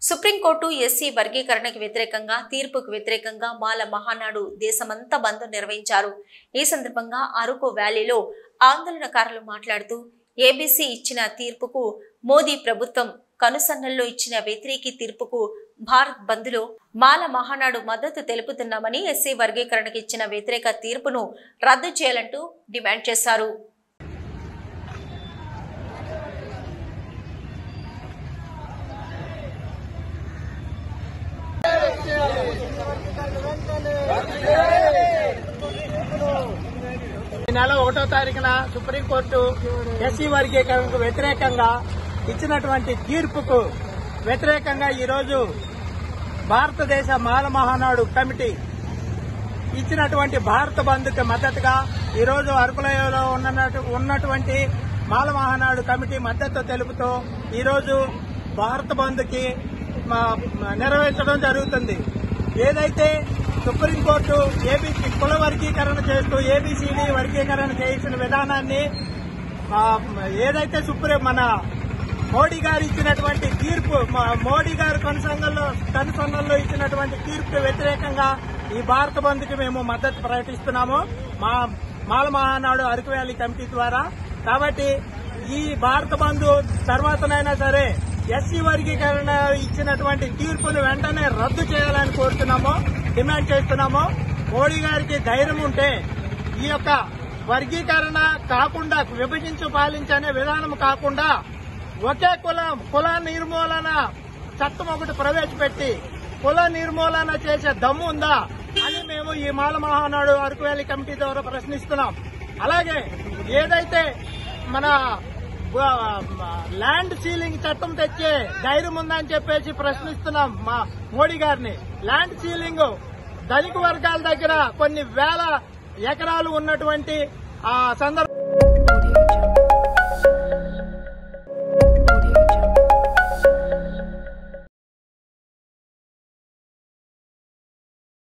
Supreme court SC వర్గీకరణకు వ్యతిరేకంగా తీర్పుకు వ్యతిరేకంగా మాల మహానాడు దేశమంతా బంద్ నిర్వహించారు. ఈ సందర్భంగా అరకు వ్యాలీలో ఆందోళనకారులు మాట్లాడుతూ ఏబీసీ ఇచ్చిన తీర్పుకు మోదీ ప్రభుత్వం కనుసన్నల్లో ఇచ్చిన వ్యతిరేకి తీర్పుకు భారత్ బంద్లో మాల మహానాడు మద్దతు తెలుపుతున్నామని ఎస్సీ వర్గీకరణకు ఇచ్చిన వ్యతిరేక తీర్పును రద్దు చేయాలంటూ డిమాండ్ చేశారు. ఈ నెల 1వ తారీఖున సుప్రీంకోర్టు ఎస్సీ వర్గీకరణకు వ్యతిరేకంగా ఇచ్చినటువంటి తీర్పుకు వ్యతిరేకంగా ఈరోజు భారతదేశ మాల మహానాడు కమిటీ ఇచ్చినటువంటి భారత బంద్కు మద్దతుగా ఈరోజు అరకులోయలో ఉన్నటువంటి మాల మహానాడు కమిటీ మద్దతు తెలుపుతూ ఈరోజు భారత బంద్కి నిర్వహించడం జరుగుతుంది. ఏదైతే సుప్రీంకోర్టు ఏబీసీ కుల వర్గీకరణ చేస్తూ ఏబీసీడీ వర్గీకరణ చేసిన విధానాన్ని ఏదైతే మన మోడీ గారు ఇచ్చినటువంటి తీర్పు మోడీ గారు కనుసన్నల్లో ఇచ్చినటువంటి తీర్పుకు వ్యతిరేకంగా ఈ భారత బంద్కి మేము మద్దతు ప్రకటిస్తున్నాము మా మాల మహానాడు అరకు వ్యాలీ కమిటీ ద్వారా. కాబట్టి ఈ భారత బంద్ తర్వాతనైనా సరే ఎస్సీ వర్గీకరణ ఇచ్చినటువంటి తీర్పును వెంటనే రద్దు చేయాలని కోరుతున్నాము, డిమాండ్ చేస్తున్నాము. మోడీ గారికి ధైర్యం ఉంటే ఈ యొక్క వర్గీకరణ కాకుండా విభజించు పాలించనే విధానం కాకుండా ఒకే కుల నిర్మూలన చట్టం ఒకటి ప్రవేశపెట్టి కుల నిర్మూలన చేసే దమ్ము ఉందా అని మేము ఈ మాల మహానాడు అరకు వ్యాలీ కమిటీ ద్వారా ప్రశ్నిస్తున్నాం. అలాగే ఏదైతే మన ల్యాండ్ సీలింగ్ చట్టం తెచ్చే ధైర్యం ఉందని చెప్పేసి ప్రశ్నిస్తున్నాం మా మోడీ గారిని. ల్యాండ్ సీలింగ్ ధనిక వర్గాల దగ్గర కొన్ని వేల ఎకరాలు ఉన్నటువంటి సందర్భం